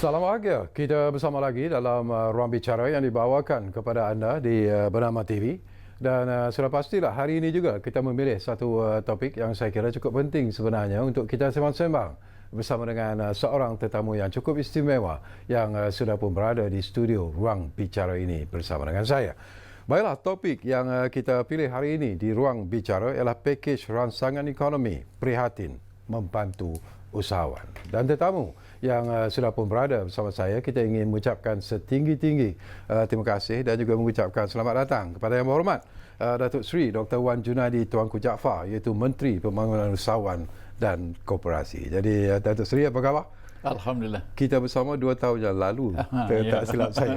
Salam bahagia. Kita bersama lagi dalam ruang bicara yang dibawakan kepada anda di Bernama TV. Dan sudah pastilah hari ini juga kita memilih satu topik yang saya kira cukup penting sebenarnya untuk kita sembang-sembang bersama dengan seorang tetamu yang cukup istimewa yang sudah pun berada di studio ruang bicara ini bersama dengan saya. Baiklah, topik yang kita pilih hari ini di ruang bicara ialah pakej rangsangan ekonomi prihatin membantu usahawan. Dan tetamu yang sudah pun berada bersama saya, kita ingin mengucapkan setinggi-tinggi terima kasih dan juga mengucapkan selamat datang kepada Yang Berhormat Datuk Seri Dr. Wan Junadi Tuanku Jaafar, iaitu Menteri Pembangunan Usahawan dan Koperasi. Jadi Datuk Seri, apa khabar? Alhamdulillah. Kita bersama 2 tahun yang lalu, tak silap saya.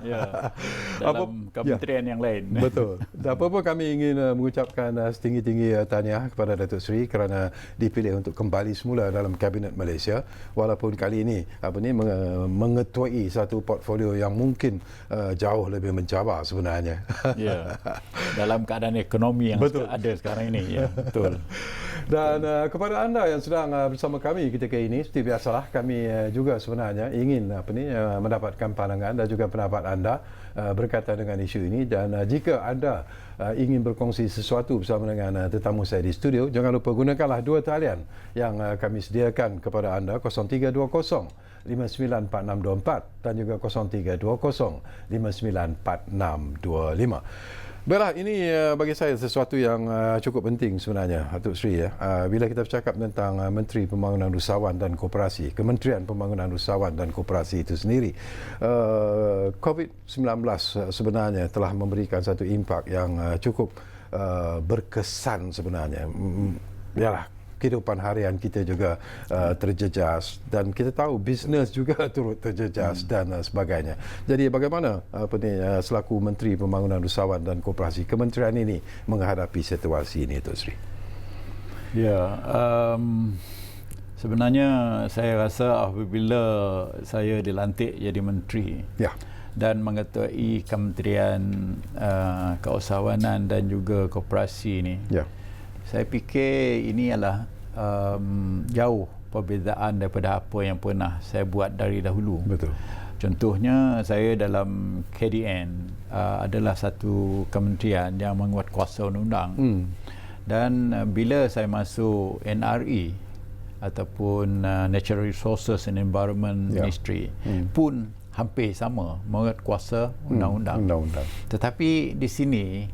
Ya, dalam kementerian yang lain. Betul. Apa-apa kami ingin mengucapkan setinggi-tinggi tahniah kepada Datuk Seri kerana dipilih untuk kembali semula dalam Kabinet Malaysia, walaupun kali ini mengetuai satu portfolio yang mungkin jauh lebih mencabar sebenarnya. Ya. Dalam keadaan ekonomi yang ada sekarang ini, ya, betul. Dan kepada anda yang sedang bersama kami ketika ini, seperti biasalah kami juga sebenarnya ingin mendapatkan pandangan dan juga pendapat anda berkaitan dengan isu ini. Dan jika anda ingin berkongsi sesuatu bersama dengan tetamu saya di studio, jangan lupa gunakanlah 2 talian yang kami sediakan kepada anda, 0320 594624 dan juga 0320 594625. Baiklah, ini bagi saya sesuatu yang cukup penting sebenarnya, Datuk Seri. Bila kita bercakap tentang Menteri Pembangunan Usahawan dan Koperasi, Kementerian Pembangunan Usahawan dan Koperasi itu sendiri, COVID-19 sebenarnya telah memberikan satu impak yang cukup berkesan sebenarnya. Yalah, kehidupan harian kita juga terjejas dan kita tahu bisnes juga turut terjejas dan sebagainya. Jadi bagaimana selaku Menteri Pembangunan Usahawan dan Koperasi, kementerian ini menghadapi situasi ini, Datuk Seri? Ya, sebenarnya saya rasa apabila saya dilantik jadi menteri, ya, dan mengetuai Kementerian Keusahawanan dan juga Koperasi ini, ya, saya fikir ini adalah jauh perbezaan daripada apa yang pernah saya buat dari dahulu. Betul. Contohnya, saya dalam KDN adalah satu kementerian yang menguatkuasa undang-undang. Dan bila saya masuk NRE ataupun Natural Resources and Environment Ministry pun hampir sama, menguatkuasa undang-undang. Tetapi di sini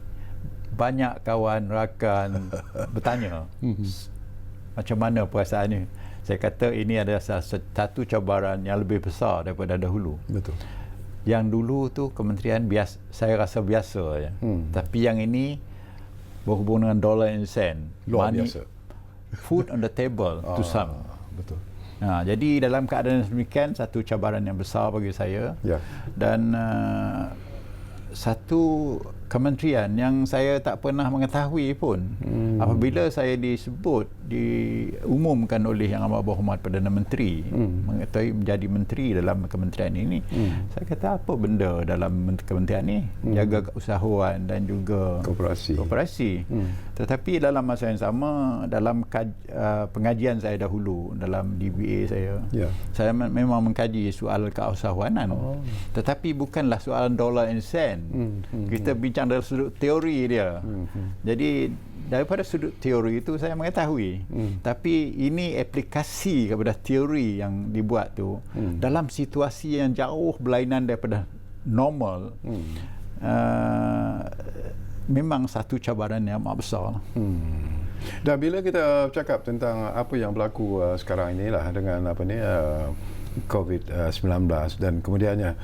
banyak kawan rakan bertanya macam mana perasaannya. Saya kata ini adalah satu cabaran yang lebih besar daripada dahulu. Betul. Yang dulu tu kementerian biasa, saya rasa biasa ya. Tapi yang ini berhubung dengan dollar and cent, luar biasa. Food on the table to some. Betul. Jadi dalam keadaan demikian, satu cabaran yang besar bagi saya. Ya. Dan satu kementerian yang saya tak pernah mengetahui pun, apabila saya diumumkan oleh Yang Amat Berhormat Perdana Menteri mengetahui menjadi menteri dalam kementerian ini, saya kata apa benda dalam kementerian ini, jaga usahawan dan juga koperasi. Tetapi dalam masa yang sama, dalam pengajian saya dahulu dalam DBA saya memang mengkaji soal keusahawanan, tetapi bukanlah soalan dollar and cent. Kita bincang dari sudut teori dia. Jadi daripada sudut teori itu saya mengetahui, tapi ini aplikasi kepada teori yang dibuat tu dalam situasi yang jauh berlainan daripada normal, memang satu cabaran yang amat besar. Dan bila kita cakap tentang apa yang berlaku sekarang inilah dengan COVID-19 dan kemudiannya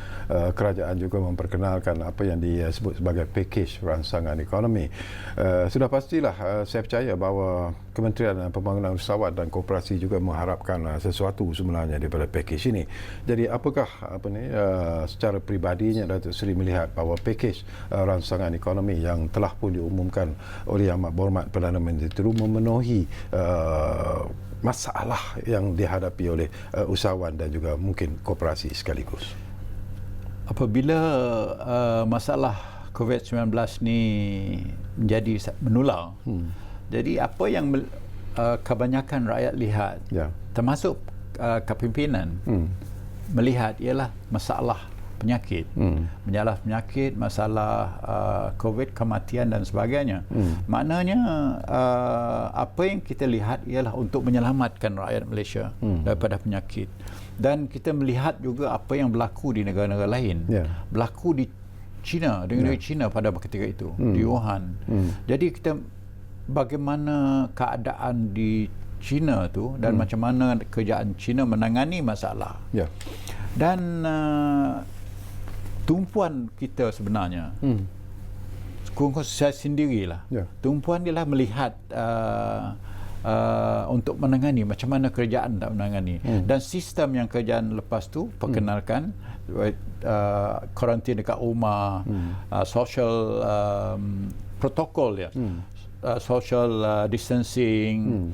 kerajaan juga memperkenalkan apa yang disebut sebagai pakej rangsangan ekonomi. Sudah pastilah saya percaya bahawa Kementerian Pembangunan Usahawan dan Koperasi juga mengharapkan sesuatu sebenarnya daripada pakej ini. Jadi apakah secara peribadinya Datuk Seri melihat bahawa pakej rangsangan ekonomi yang telah pun diumumkan oleh Yang Amat Berhormat Perdana Menteri itu memenuhi masalah yang dihadapi oleh usahawan dan juga mungkin koperasi sekaligus? Apabila masalah COVID-19 ni menjadi menular, jadi apa yang kebanyakan rakyat lihat, termasuk kepimpinan, melihat ialah masalah penyakit, masalah COVID, kematian dan sebagainya. Maknanya apa yang kita lihat ialah untuk menyelamatkan rakyat Malaysia daripada penyakit. Dan kita melihat juga apa yang berlaku di negara-negara lain. Berlaku di China, di negeri China pada ketika itu, di Wuhan. Jadi kita bagaimana keadaan di China tu dan macam mana kerajaan China menangani masalah. Dan tumpuan kita sebenarnya, kurang saya sendirilah, tumpuan dia lah melihat untuk menangani macam mana kerajaan tak menangani. Dan sistem yang kerajaan lepas tu perkenalkan, karantin dekat rumah, social protokol social distancing,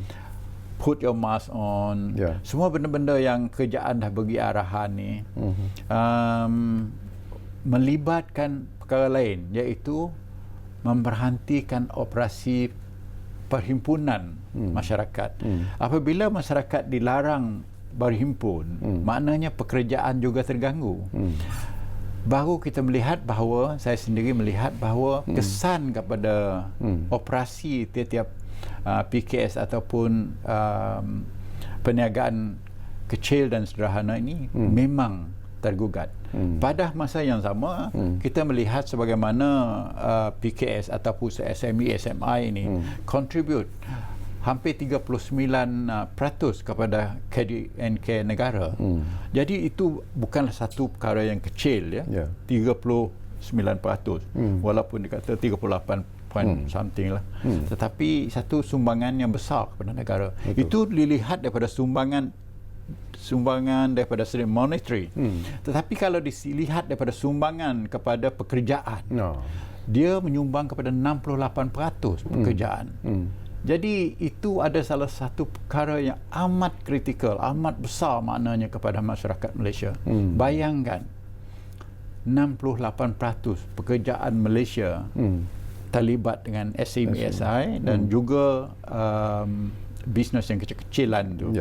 put your mask on, semua benda-benda yang kerajaan dah bagi arahan ni, melibatkan perkara lain, iaitu memberhentikan operasi perhimpunan masyarakat. Apabila masyarakat dilarang berhimpun, maknanya pekerjaan juga terganggu. Baru kita melihat bahawa, saya sendiri melihat bahawa kesan kepada operasi tiap-tiap PKS ataupun perniagaan kecil dan sederhana ini memang tergugat. Pada masa yang sama, kita melihat sebagaimana PKS ataupun SME, SMI ini contribute hampir 39% kepada KDNK negara. Jadi itu bukanlah satu perkara yang kecil, 39%, walaupun dikata 38 point something lah. Tetapi satu sumbangan yang besar kepada negara. Itu dilihat daripada sumbangan daripada segi monetary. Tetapi kalau dilihat daripada sumbangan kepada pekerjaan, dia menyumbang kepada 68% pekerjaan. Jadi itu ada salah satu perkara yang amat kritikal, amat besar maknanya kepada masyarakat Malaysia. Bayangkan 68% pekerjaan Malaysia terlibat dengan SME, SI dan juga bisnes yang kecil-kecilan tu.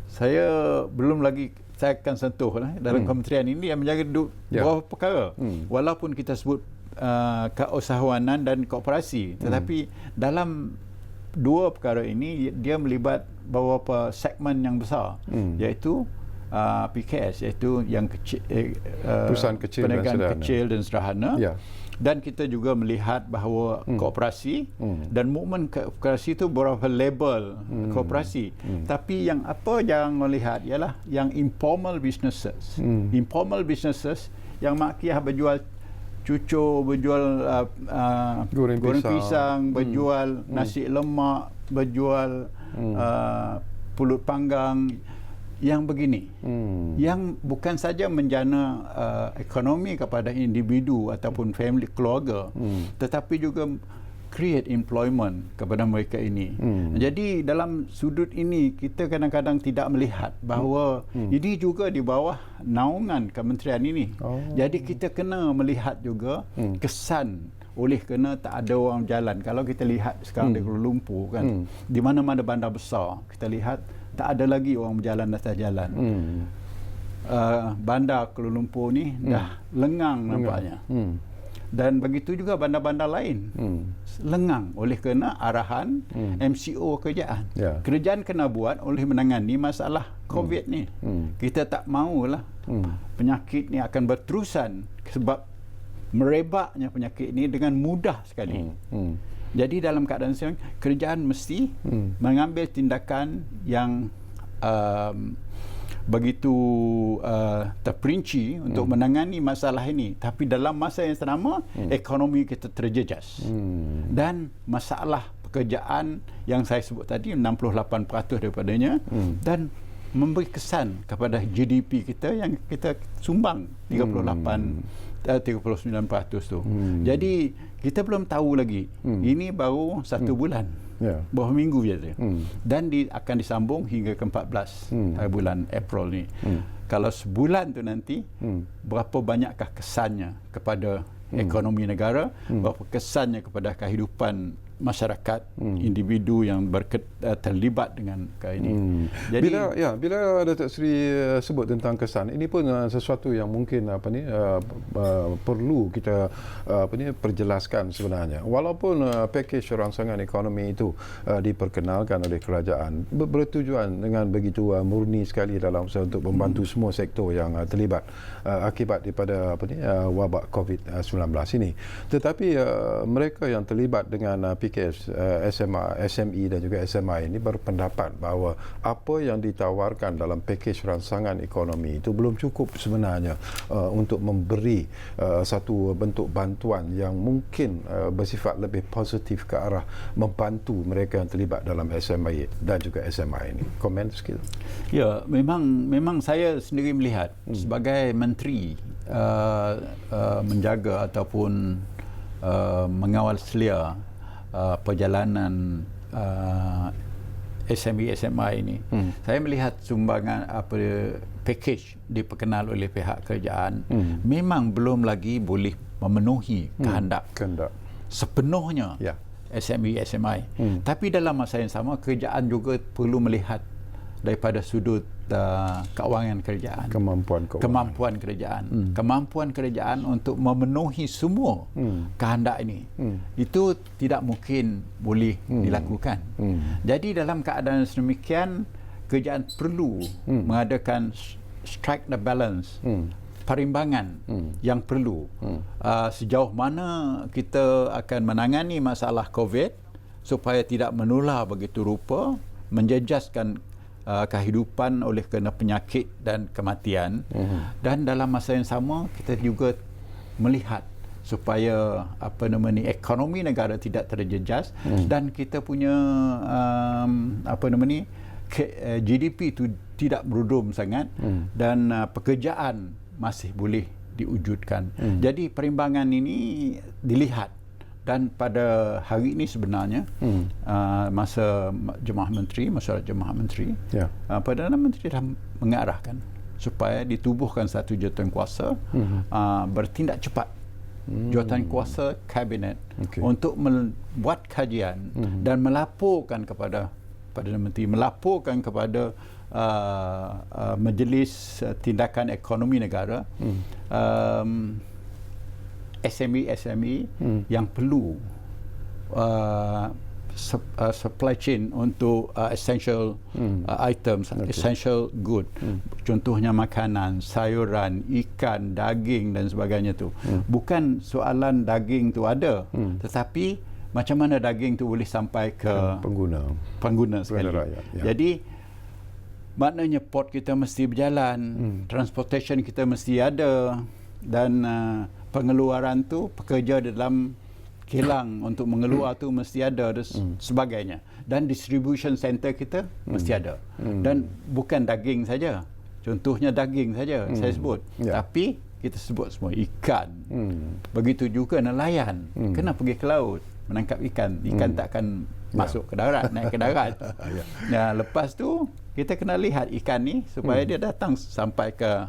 Saya belum lagi, saya akan sentuh dalam kementerian ini yang menjaga beberapa perkara. Walaupun kita sebut keusahawanan dan koperasi, tetapi dalam dua perkara ini dia melibat beberapa segmen yang besar, iaitu PKS, iaitu yang kecil, perusahaan kecil perniagaan kecil dan sederhana. Dan kita juga melihat bahawa koperasi dan movement koperasi itu beberapa label koperasi. Tapi yang apa jangan melihat ialah yang informal businesses. Informal businesses yang makiah berjual cucur, berjual goreng pisang, berjual nasi lemak, berjual pulut panggang, yang begini, yang bukan saja menjana ekonomi kepada individu ataupun family, keluarga, tetapi juga create employment kepada mereka ini. Jadi dalam sudut ini kita kadang-kadang tidak melihat bahawa ini juga di bawah naungan kementerian ini. Jadi kita kena melihat juga kesan oleh kerana tak ada orang jalan. Kalau kita lihat sekarang di Kuala Lumpur kan, di mana-mana bandar besar kita lihat tak ada lagi orang berjalan atas jalan. Bandar Kuala Lumpur ni dah lengang nampaknya. Dan begitu juga bandar-bandar lain lengang oleh kerana arahan MCO kerajaan. Kerajaan kena buat oleh menangani masalah COVID ni. Kita tak maulah penyakit ni akan berterusan sebab merebaknya penyakit ni dengan mudah sekali. Jadi dalam keadaan sekarang, kerajaan mesti mengambil tindakan yang begitu terperinci untuk menangani masalah ini. Tapi dalam masa yang sama, ekonomi kita terjejas. Dan masalah pekerjaan yang saya sebut tadi, 68% daripadanya, dan memberi kesan kepada GDP kita yang kita sumbang 39% tu. Jadi kita belum tahu lagi. Ini baru 1 bulan. Beberapa minggu saja. Dan akan disambung hingga ke-14 bulan April ni. Kalau sebulan tu nanti, berapa banyakkah kesannya kepada ekonomi negara, berapa kesannya kepada kehidupan masyarakat, individu yang terlibat dengan ini. Jadi bila Datuk Seri sebut tentang kesan, ini pun sesuatu yang mungkin perlu kita perjelaskan sebenarnya. Walaupun pakej rangsangan ekonomi itu diperkenalkan oleh kerajaan, bertujuan dengan begitu murni sekali dalam usaha untuk membantu semua sektor yang terlibat akibat daripada wabak COVID-19 ini. Tetapi mereka yang terlibat dengan PKS, SME dan juga SMI ini berpendapat bahawa apa yang ditawarkan dalam pakej rangsangan ekonomi itu belum cukup sebenarnya untuk memberi satu bentuk bantuan yang mungkin bersifat lebih positif ke arah membantu mereka yang terlibat dalam SMI dan juga SMI ini. Komen sikit. Ya, memang saya sendiri melihat sebagai menteri menjaga ataupun mengawal selia perjalanan SME SMI ini. Saya melihat sumbangan pakej diperkenal oleh pihak kerajaan memang belum lagi boleh memenuhi kehendak sepenuhnya SME SMI. Tapi dalam masa yang sama kerajaan juga perlu melihat daripada sudut keuangan kerajaan, kemampuan kerajaan untuk memenuhi semua kehendak ini. Itu tidak mungkin boleh dilakukan. Jadi dalam keadaan sedemikian, kerajaan perlu mengadakan strike the balance, perimbangan yang perlu. Sejauh mana kita akan menangani masalah COVID supaya tidak menular begitu rupa, menjejaskan kehidupan oleh kerana penyakit dan kematian. Dan dalam masa yang sama kita juga melihat supaya ekonomi negara tidak terjejas dan kita punya GDP itu tidak berudum sangat dan pekerjaan masih boleh diwujudkan. Jadi perimbangan ini dilihat. Dan pada hari ini sebenarnya masa masyarakat Jemaah Menteri, Perdana Menteri dah mengarahkan supaya ditubuhkan satu jawatankuasa bertindak cepat, jawatankuasa kabinet untuk membuat kajian dan melaporkan kepada Perdana Menteri, melaporkan kepada Majlis Tindakan Ekonomi Negara SME yang perlu supply chain untuk essential items, essential good. Contohnya makanan, sayuran, ikan, daging dan sebagainya tu. Bukan soalan daging tu ada, tetapi macam mana daging tu boleh sampai ke pengguna sekali. Jadi maknanya port kita mesti berjalan, transportation kita mesti ada, dan pengeluaran tu, pekerja dalam kilang untuk mengeluar tu mesti ada dan sebagainya. Dan distribution center kita mesti ada. Dan bukan daging saja. Contohnya daging saja saya sebut. Tapi kita sebut semua ikan. Begitu juga nelayan. Kena pergi ke laut menangkap ikan. Ikan takkan masuk ke darat, naik ke darat. Lepas tu kita kena lihat ikan ni supaya dia datang sampai ke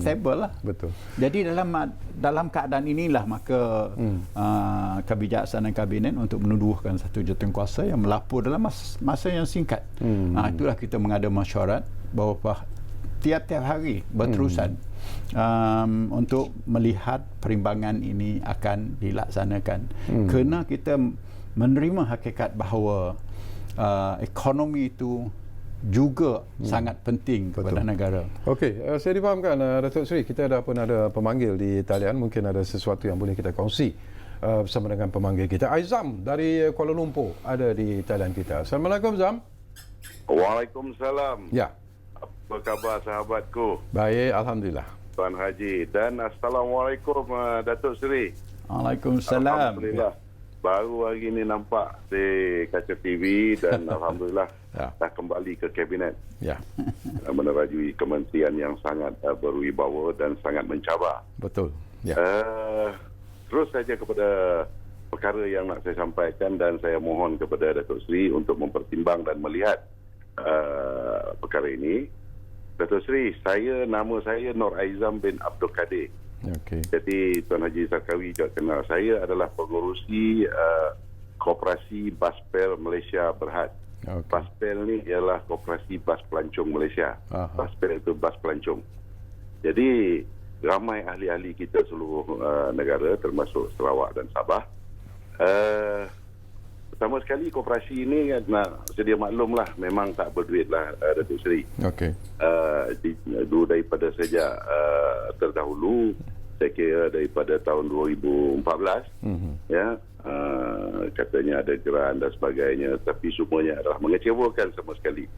table lah. Betul. Jadi dalam keadaan inilah maka kebijaksanaan kabinet untuk menuduhkan satu jawatankuasa yang melapor dalam masa yang singkat. Itulah kita mengada mesyuarat bahawa tiap-tiap hari berterusan untuk melihat perimbangan ini akan dilaksanakan. Kerana kita menerima hakikat bahawa ekonomi itu juga sangat penting kepada negara. Okey, saya difahamkan Datuk Seri, kita pun ada pemanggil di talian, mungkin ada sesuatu yang boleh kita kongsi bersama dengan pemanggil kita. Aizam dari Kuala Lumpur ada di talian kita. Assalamualaikum Zam. Waalaikumsalam. Ya. Apa khabar sahabatku? Baik, alhamdulillah. Tuan Haji, dan assalamualaikum Datuk Seri. Waalaikumsalam. Alhamdulillah. Baru hari ini nampak di kaca TV dan alhamdulillah dah kembali ke kabinet. Menerajui kementerian yang sangat berwibawa dan sangat mencabar. Betul. Terus saja kepada perkara yang nak saya sampaikan, dan saya mohon kepada Datuk Seri untuk mempertimbang dan melihat perkara ini. Datuk Seri, nama saya Nur Aizam bin Abdul Kadir. Okay. Jadi Tuan Haji Sarkawi juga kenal saya, adalah pengurusi Koperasi Baspel Malaysia Berhad. Okey. Baspel ni ialah Koperasi Bas Pelancong Malaysia. Baspel itu bas pelancong. Jadi ramai ahli-ahli kita seluruh negara termasuk Sarawak dan Sabah. Pertama sekali koperasi ini nak sedia maklumlah memang tak berduitlah Datuk Seri. Okey. Daripada sejak terdahulu, saya kira daripada tahun 2014 ya, katanya ada geran dan sebagainya, tapi semuanya adalah mengecewakan sama sekali.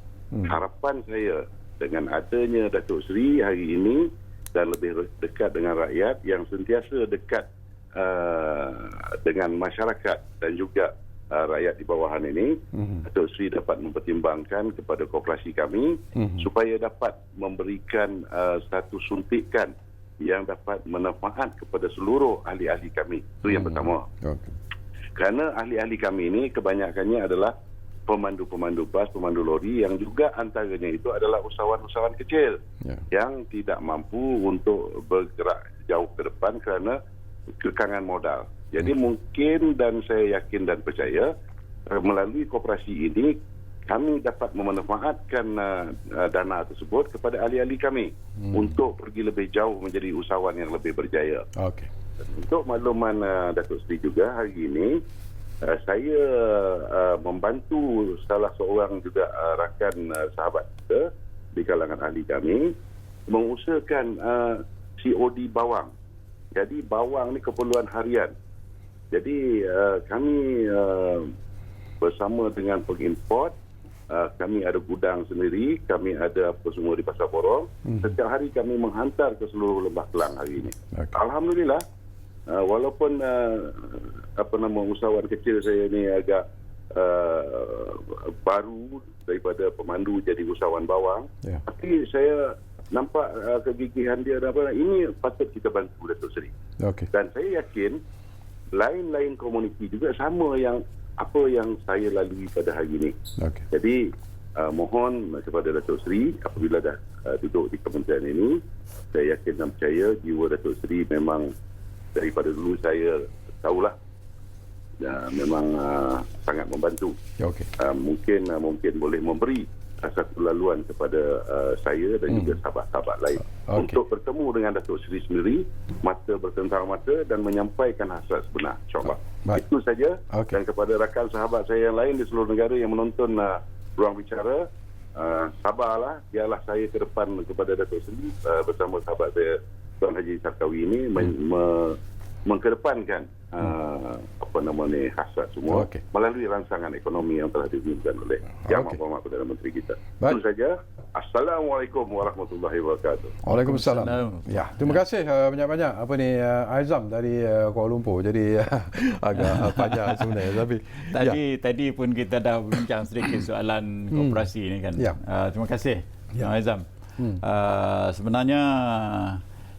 Harapan saya dengan adanya Datuk Seri hari ini dan lebih dekat dengan rakyat, yang sentiasa dekat dengan masyarakat dan juga rakyat di bawahan ini, Datuk Seri dapat mempertimbangkan kepada koperasi kami supaya dapat memberikan satu suntikan yang dapat bermanfaat kepada seluruh ahli-ahli kami. Itu yang pertama. Okey. Kerana ahli-ahli kami ini kebanyakannya adalah pemandu-pemandu bas, pemandu lori, yang juga antaranya itu adalah usahawan-usahawan kecil yang tidak mampu untuk bergerak jauh ke depan kerana kekangan modal. Jadi mungkin, dan saya yakin dan percaya, melalui koperasi ini kami dapat memanfaatkan dana tersebut kepada ahli-ahli kami untuk pergi lebih jauh menjadi usahawan yang lebih berjaya. Okey. Untuk makluman Datuk Seri juga, hari ini saya membantu salah seorang juga rakan sahabat kita di kalangan ahli kami mengusahakan COD bawang. Jadi bawang ni keperluan harian. Jadi kami bersama dengan pengimport, kami ada gudang sendiri, kami ada apa semua di Pasar Borong. Setiap hari kami menghantar ke seluruh Lembah Kelang hari ini. Okey. Alhamdulillah, walaupun usahawan kecil saya ni agak baru daripada pemandu jadi usahawan bawang, tapi saya nampak kegigihan dia dan ini patut kita bantu Datuk Seri. Okey. Dan saya yakin lain-lain komuniti juga sama yang apa yang saya lalui pada hari ini. Okey. Jadi mohon kepada Datuk Seri, apabila dah duduk di kementerian ini, saya yakin dan percaya jiwa Datuk Seri memang daripada dulu saya tahulah memang sangat membantu. Okey. Mungkin boleh memberi satu laluan kepada saya dan juga sahabat-sahabat lain untuk bertemu dengan Datuk Seri sendiri, mata bertentang mata, dan menyampaikan hasrat sebenar, insyaAllah. Itu saja. Dan kepada rakan sahabat saya yang lain di seluruh negara yang menonton Ruang Bicara, sabarlah, biarlah saya ke depan kepada Datuk Seri bersama sahabat saya Tuan Haji Sarkawi ini mengkedepankan hasrat semua melalui rancangan ekonomi yang telah diumumkan oleh Yang Amat Perdana Menteri kita. Itu saja. Assalamualaikum warahmatullahi wabarakatuh. Waalaikumsalam. Ya, terima kasih banyak-banyak Aizam dari Kuala Lumpur. Jadi agak panjang sebenarnya, tapi tadi pun kita dah bincang sedikit soalan koperasi ni kan. Terima kasih Aizam. Sebenarnya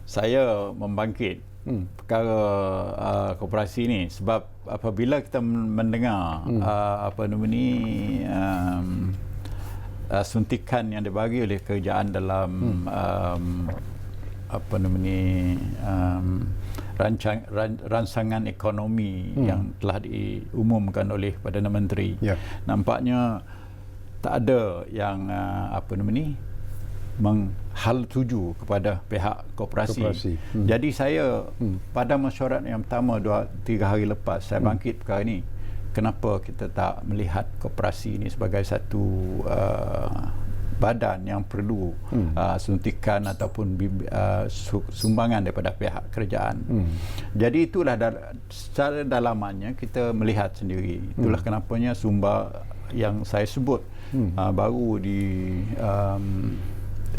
saya membangkit perkara koperasi ni sebab apabila kita mendengar suntikan yang dibagi oleh kerajaan dalam rancangan ekonomi yang telah diumumkan oleh Perdana Menteri, nampaknya tak ada yang menghal tuju kepada pihak koperasi. Jadi saya pada mesyuarat yang pertama 2-3 hari lepas saya bangkit perkara ini. Kenapa kita tak melihat koperasi ini sebagai satu badan yang perlu suntikan ataupun sumbangan daripada pihak kerajaan. Jadi itulah secara dalamannya kita melihat sendiri. Itulah kenapanya sumber yang saya sebut baru di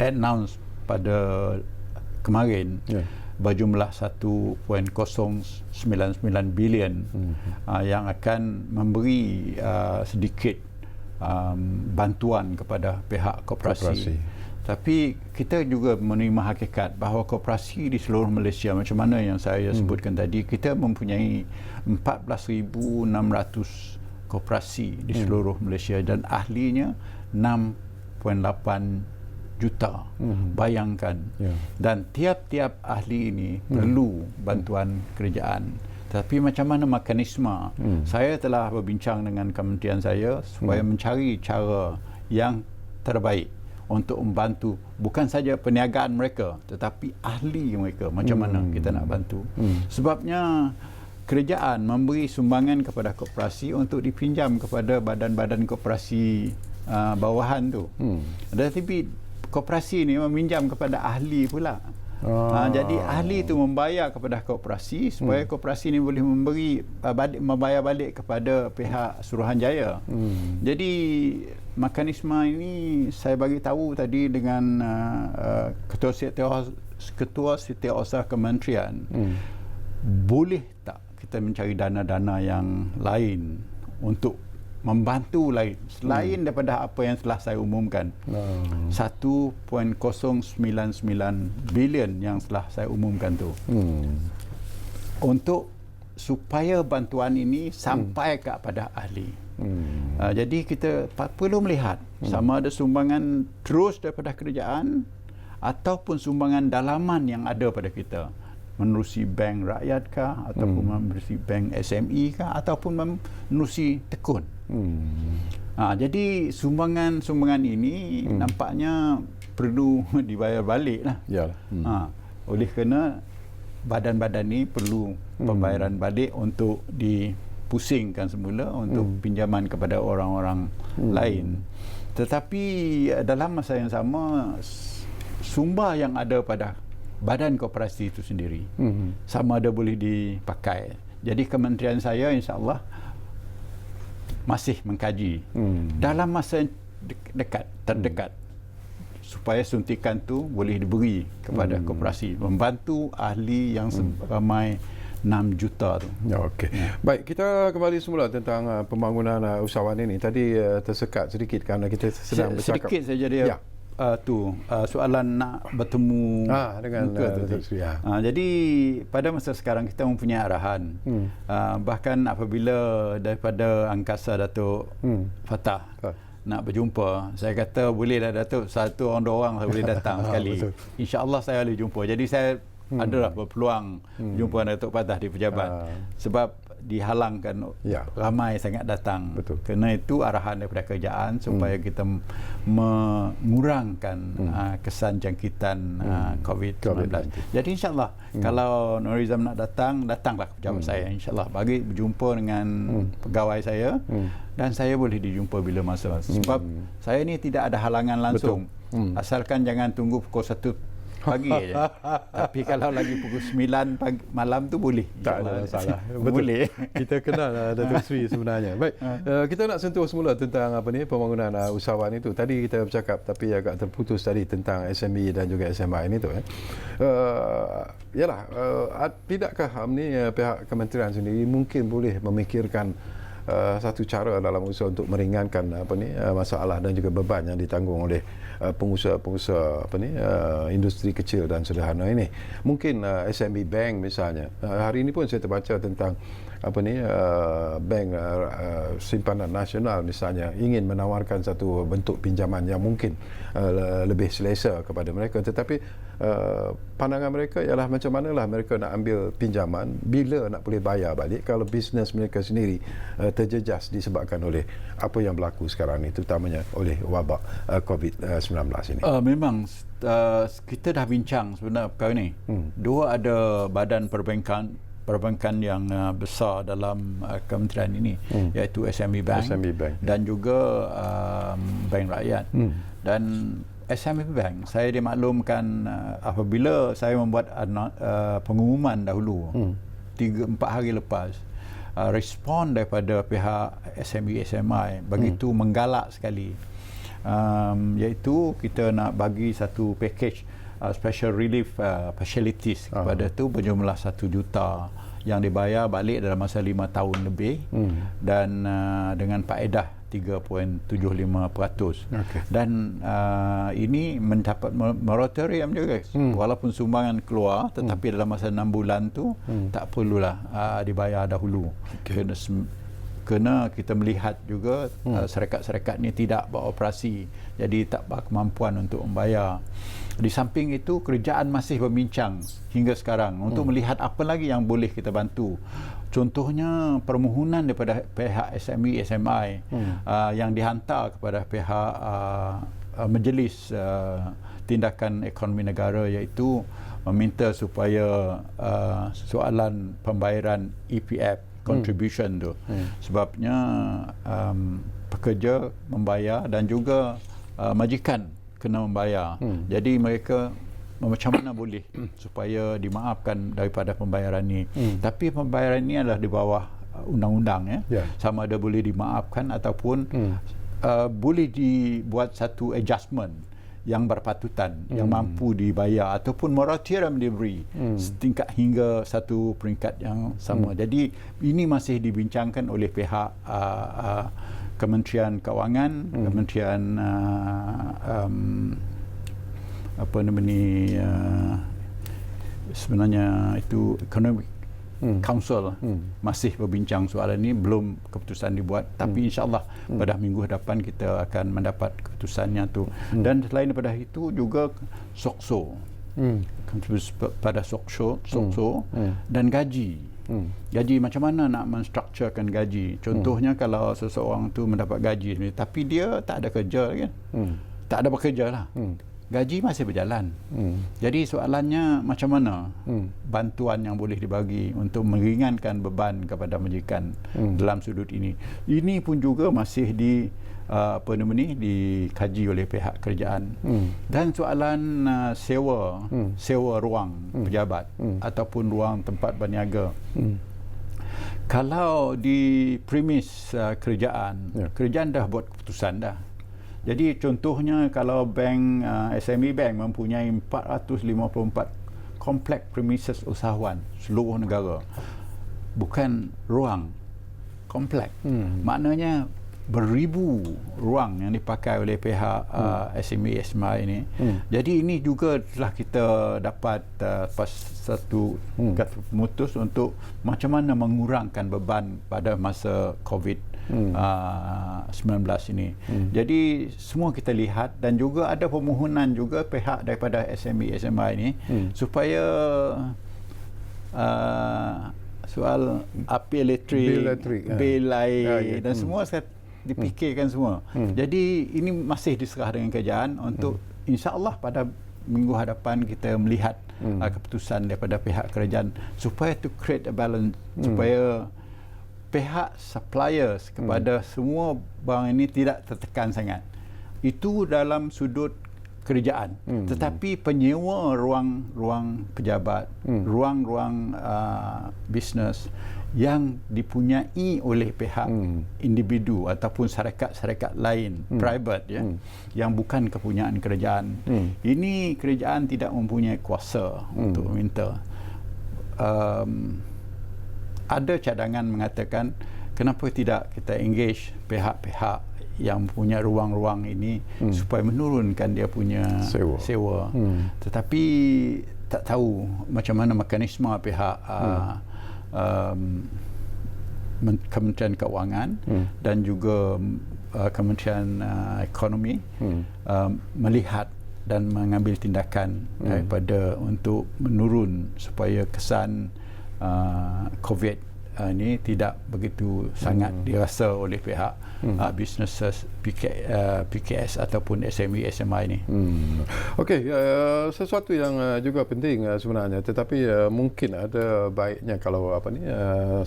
announce pada kemarin berjumlah 1.099 bilion yang akan memberi sedikit bantuan kepada pihak koperasi. Tapi kita juga menerima hakikat bahawa koperasi di seluruh Malaysia, macam mana yang saya sebutkan tadi, kita mempunyai 14,600 koperasi di seluruh Malaysia dan ahlinya 6.8 juta. Bayangkan. Dan tiap-tiap ahli ini perlu bantuan kerajaan. Tapi macam mana mekanisme? Saya telah berbincang dengan kementerian saya supaya mencari cara yang terbaik untuk membantu bukan saja perniagaan mereka tetapi ahli mereka macam mana kita nak bantu. Sebabnya kerajaan memberi sumbangan kepada koperasi untuk dipinjam kepada badan-badan koperasi bawahan tu. Tetapi koperasi ni meminjam kepada ahli pula. Jadi ahli itu membayar kepada koperasi supaya koperasi ini boleh membayar balik kepada pihak Suruhanjaya. Jadi mekanisme ini saya bagi tahu tadi dengan ketua setiausaha kementerian. Boleh tak kita mencari dana-dana yang lain untuk membantu lain selain daripada apa yang telah saya umumkan. 1.099 bilion yang telah saya umumkan tu. Untuk supaya bantuan ini sampai kepada ahli. Jadi kita perlu melihat sama ada sumbangan terus daripada kerajaan ataupun sumbangan dalaman yang ada pada kita. Menerusi bank rakyat kah, ataupun menerusi bank SME kah, ataupun menerusi tekun. Jadi sumbangan ini nampaknya perlu dibayar balik lah. Oleh kerana badan-badan ini perlu pembayaran balik untuk dipusingkan semula untuk pinjaman kepada orang-orang lain. Tetapi dalam masa yang sama sumber yang ada pada badan koperasi itu sendiri sama ada boleh dipakai. Jadi kementerian saya insya-Allah masih mengkaji dalam masa terdekat supaya suntikan tu boleh diberi kepada koperasi, membantu ahli yang ramai 6 juta tu. Baik, kita kembali semula tentang pembangunan usahawan ini. Tadi tersekat sedikit kerana kita sedang bercakap. Sedikit saja dia. Soalan nak bertemu dengan jadi pada masa sekarang kita mempunyai arahan bahkan apabila daripada angkasa Datuk Fatah nak berjumpa, saya kata bolehlah Datuk, satu orang dua orang saya boleh datang sekali. InsyaAllah saya boleh jumpa. Jadi saya adalah berpeluang jumpa dengan Datuk Fatah di pejabat sebab dihalangkan ramai sangat datang. Kerana itu arahan daripada kerajaan supaya kita mengurangkan kesan jangkitan COVID-19. Jadi insyaAllah kalau Nur Rizam nak datang, datanglah ke pejabat saya insyaAllah bagi berjumpa dengan pegawai saya dan saya boleh dijumpa bila masa. Sebab saya ni tidak ada halangan langsung. Asalkan jangan tunggu pukul 1 pagi aja. Tapi kalau lagi pukul 9 pagi, malam tu boleh. Tak ada masalah. Boleh. Kita kenal Datuk Sri sebenarnya. Baik, kita nak sentuh semula tentang pembangunan usahawan itu. Tadi kita bercakap tapi agak terputus tadi tentang SME dan juga SMA ini tu. Tidakkah pihak kementerian sendiri mungkin boleh memikirkan satu cara dalam usaha untuk meringankan masalah dan juga beban yang ditanggung oleh pengusaha-pengusaha industri kecil dan sederhana ini. Mungkin SME Bank misalnya. Hari ini pun saya terbaca tentang bank simpanan nasional misalnya ingin menawarkan satu bentuk pinjaman yang mungkin lebih selesa kepada mereka, tetapi pandangan mereka ialah macam manalah mereka nak ambil pinjaman, bila nak boleh bayar balik kalau bisnes mereka sendiri terjejas disebabkan oleh apa yang berlaku sekarang ini, terutamanya oleh wabak COVID-19 ini. Memang kita dah bincang sebenarnya perkara ini. Dua ada badan perbankan yang besar dalam kementerian ini, iaitu SME Bank dan juga Bank Rakyat. Dan SME Bank saya dimaklumkan apabila saya membuat pengumuman dahulu 3-4 hari lepas, respon daripada pihak SME SMI begitu menggalak sekali, iaitu kita nak bagi satu package special relief facilities kepada tu berjumlah 1 juta yang dibayar balik dalam masa 5 tahun lebih dan dengan faedah 3.75%. Dan ini mendapat moratorium juga. Walaupun sumbangan keluar tetapi dalam masa 6 bulan tu tak perlulah dibayar dahulu. Kena kena kita melihat juga syarikat-syarikat ni tidak beroperasi, jadi tak berkemampuan untuk membayar. Di samping itu, kerajaan masih berbincang hingga sekarang untuk melihat apa lagi yang boleh kita bantu. Contohnya permohonan daripada pihak SME SMI yang dihantar kepada pihak Majlis Tindakan Ekonomi Negara, iaitu meminta supaya soalan pembayaran EPF contribution tu, sebabnya pekerja membayar dan juga majikan kena membayar. Jadi mereka macam mana boleh supaya dimaafkan daripada pembayaran ni. Tapi pembayaran ni adalah di bawah undang-undang, sama ada boleh dimaafkan ataupun boleh dibuat satu adjustment yang berpatutan, yang mampu dibayar, ataupun moratorium diberi setingkat hingga satu peringkat yang sama. Jadi ini masih dibincangkan oleh pihak Kementerian Kewangan, Kementerian apa nama ni, sebenarnya itu Economic Council masih berbincang soalan ini, belum keputusan dibuat, tapi insyaAllah pada minggu hadapan kita akan mendapat keputusannya tu. Dan selain daripada itu juga SOKSO, pada SOKSO dan gaji. Gaji, macam mana nak menstrukturkan gaji. Contohnya kalau seseorang tu mendapat gaji tapi dia tak ada kerja kan, tak ada bekerja lah, gaji masih berjalan. Jadi soalannya macam mana bantuan yang boleh dibagi untuk meringankan beban kepada majikan dalam sudut ini. Ini pun juga masih dikaji oleh pihak kerajaan. Dan soalan sewa ruang pejabat ataupun ruang tempat berniaga. Kalau di premis kerajaan dah buat keputusan dah. Jadi contohnya kalau bank SME Bank mempunyai 454 kompleks premises usahawan seluruh negara, bukan ruang, kompleks. Maknanya beribu ruang yang dipakai oleh pihak SME SMI ini. Jadi ini juga telah kita dapat pas satu memutus untuk macam mana mengurangkan beban pada masa COVID-19 ini. Jadi semua kita lihat, dan juga ada permohonan juga pihak daripada SME SMI ini supaya soal api elektrik, bil air dan semua saya dipikirkan semua. Jadi ini masih diserah dengan kerajaan untuk insya-Allah pada minggu hadapan kita melihat keputusan daripada pihak kerajaan supaya to create a balance, supaya pihak suppliers kepada semua barang ini tidak tertekan sangat. Itu dalam sudut kerajaan. Tetapi penyewa ruang pejabat, ruang-ruang bisnes yang dipunyai oleh pihak individu ataupun syarikat-syarikat lain, private yang bukan kepunyaan kerajaan. Ini kerajaan tidak mempunyai kuasa untuk meminta. Ada cadangan mengatakan kenapa tidak kita engage pihak-pihak yang punya ruang-ruang ini supaya menurunkan dia punya sewa. Tetapi tak tahu macam mana mekanisme pihak Kementerian Keuangan dan juga Kementerian Ekonomi melihat dan mengambil tindakan daripada untuk menurun supaya kesan COVID ini tidak begitu sangat dirasa oleh pihak businesses PKS ataupun SME SMI ini. Okey, sesuatu yang juga penting sebenarnya, tetapi mungkin ada baiknya kalau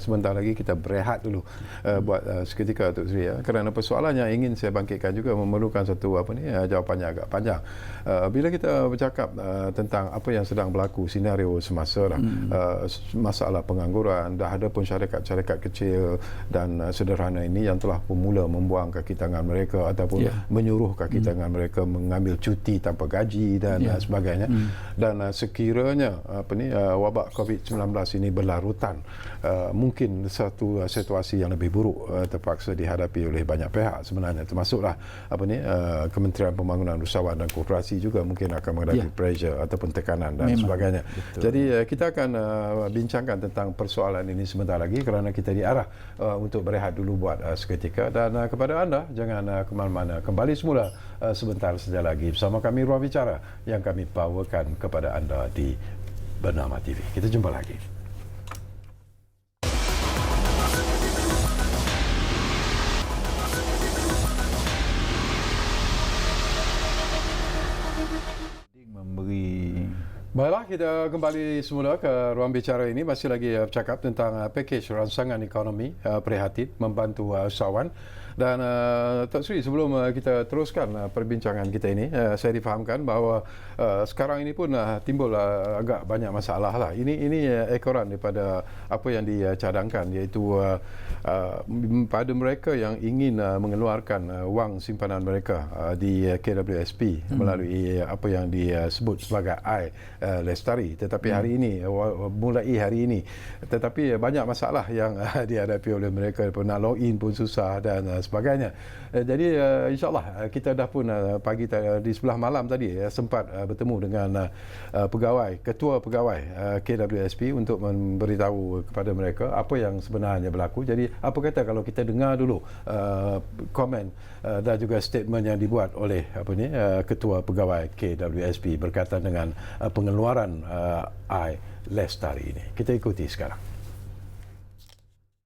sebentar lagi kita berehat dulu buat seketika Tok Sri, kerana persoalan yang ingin saya bangkitkan juga memerlukan satu jawapannya agak panjang. Bila kita bercakap tentang apa yang sedang berlaku, senario semasa masalah pengangguran, dah ada pun syarikat-syarikat kecil dan sederhana ini yang telah pun mula membuang kaki tangan mereka mereka ataupun menyuruh kaki tangan mereka mengambil cuti tanpa gaji dan sebagainya. Dan sekiranya wabak COVID-19 ini berlarutan, mungkin satu situasi yang lebih buruk terpaksa dihadapi oleh banyak pihak sebenarnya, termasuklah Kementerian Pembangunan Usahawan dan Koperasi juga mungkin akan menghadapi pressure ataupun tekanan dan sebagainya. Betul. Jadi kita akan bincangkan tentang persoalan ini sebentar lagi kerana kita diarah untuk berehat dulu buat seketika, dan kepada anda jangan ke mana-mana, kembali semula sebentar saja lagi bersama kami Ruang Bicara yang kami bawakan kepada anda di Bernama TV. Kita jumpa lagi. Baiklah, kita kembali semula ke Ruang Bicara ini. Masih lagi bercakap tentang pakej rangsangan ekonomi prihatin membantu usahawan. Dan Tok Sri, sebelum kita teruskan perbincangan kita ini, saya difahamkan bahawa sekarang ini pun timbul agak banyak masalah lah. Ini ekoran daripada apa yang dicadangkan, iaitu pada mereka yang ingin mengeluarkan wang simpanan mereka di KWSP melalui apa yang disebut sebagai Lestari. Tetapi hari ini, mulai hari ini, tetapi banyak masalah yang dihadapi oleh mereka, nak login pun susah dan sebagainya. Jadi insyaAllah kita dah pun pagi di sebelah malam tadi sempat bertemu dengan ketua pegawai KWSP untuk memberitahu kepada mereka apa yang sebenarnya berlaku. Jadi apa kata kalau kita dengar dulu komen dan juga statement yang dibuat oleh ketua pegawai KWSP berkaitan dengan pengeluaran Lestari ini. Kita ikuti sekarang.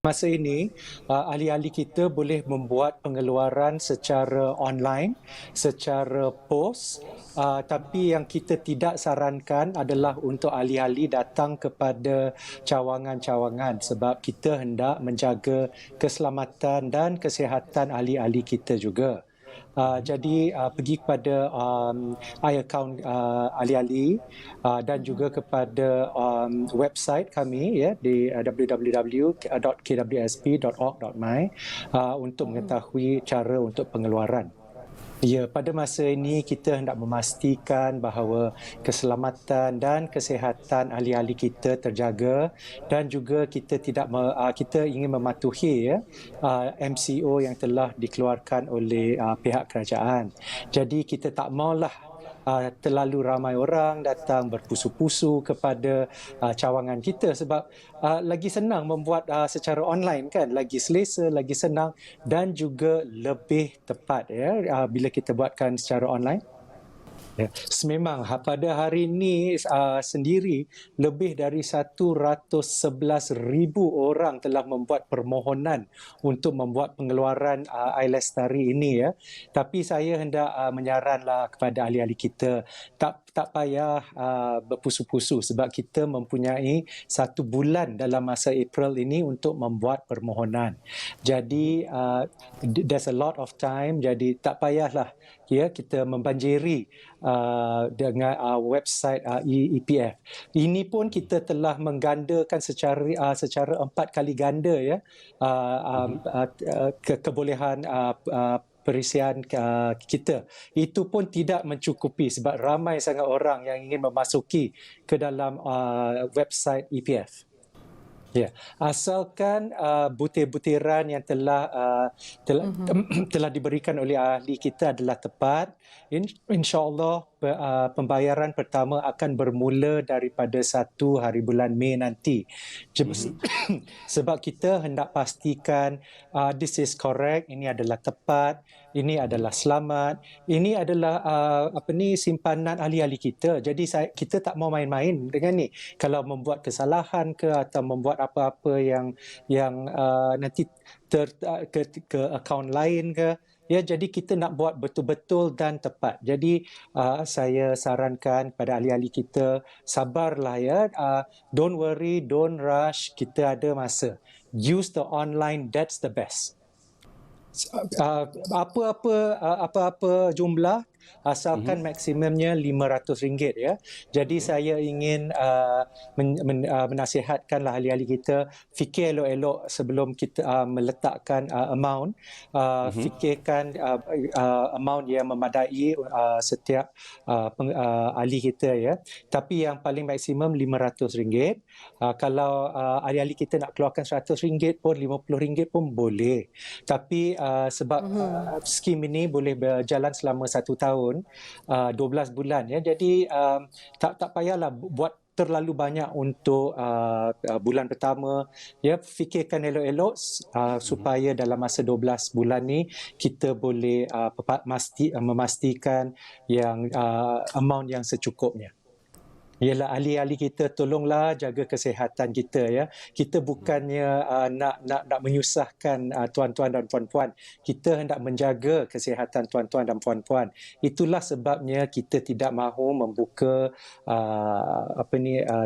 Masa ini, ahli-ahli kita boleh membuat pengeluaran secara online, secara pos, tapi yang kita tidak sarankan adalah untuk ahli-ahli datang kepada cawangan-cawangan sebab kita hendak menjaga keselamatan dan kesihatan ahli-ahli kita juga. Jadi pergi kepada account ahli-ahli dan juga kepada website kami di www.kwsp.org.my untuk mengetahui cara untuk pengeluaran. Ya, pada masa ini kita hendak memastikan bahawa keselamatan dan kesihatan ahli-ahli kita terjaga dan juga kita kita ingin mematuhi MCO yang telah dikeluarkan oleh pihak kerajaan. Jadi kita tak maulah terlalu ramai orang datang berpusu-pusu kepada cawangan kita sebab lagi senang membuat secara online kan, lagi selesa, lagi senang dan juga lebih tepat bila kita buatkan secara online. Memang pada hari ini sendiri lebih dari 111,000 orang telah membuat permohonan untuk membuat pengeluaran Lestari ini Tapi saya hendak menyaranlah kepada ahli-ahli kita tak payah berpusu-pusu sebab kita mempunyai 1 bulan dalam masa April ini untuk membuat permohonan. Jadi there's a lot of time, jadi tak payahlah kita membanjiri dengan website EPF. Ini pun kita telah menggandakan secara 4 kali ganda kebolehan perisian kita. Itu pun tidak mencukupi sebab ramai sangat orang yang ingin memasuki ke dalam website EPF. Asalkan butir-butiran yang telah diberikan oleh ahli kita adalah tepat, insya-Allah pembayaran pertama akan bermula daripada 1 hari bulan Mei nanti. Sebab kita hendak pastikan this is correct, ini adalah tepat, ini adalah selamat, ini adalah simpanan ahli-ahli kita. Jadi kita tak mau main-main dengan ni. Kalau membuat kesalahan ke atau membuat apa-apa yang nanti ke akaun lain ke, jadi kita nak buat betul-betul dan tepat. Jadi saya sarankan pada ahli-ahli kita, sabarlah don't worry, don't rush, kita ada masa. Use the online, that's the best. Apa-apa jumlah asalkan maksimumnya RM500 ya. Jadi saya ingin menasihatkanlah ahli-ahli kita, fikir elok-elok sebelum kita meletakkan amount. Fikirkan amount yang memadai setiap ahli kita ya. Tapi yang paling maksimum RM500. Kalau ahli-ahli kita nak keluarkan RM100 pun, RM50 pun boleh. Tapi sebab skim ini boleh berjalan selama 1 tahun, 12 bulan ya. Jadi tak payahlah buat terlalu banyak untuk bulan pertama ya. Fikirkan elok-elok supaya dalam masa 12 bulan ni kita boleh memastikan yang amount yang secukupnya. Ialah ahli-ahli kita, tolonglah jaga kesihatan kita ya. Kita bukannya nak menyusahkan tuan-tuan dan puan-puan. Kita hendak menjaga kesihatan tuan-tuan dan puan-puan. Itulah sebabnya kita tidak mahu membuka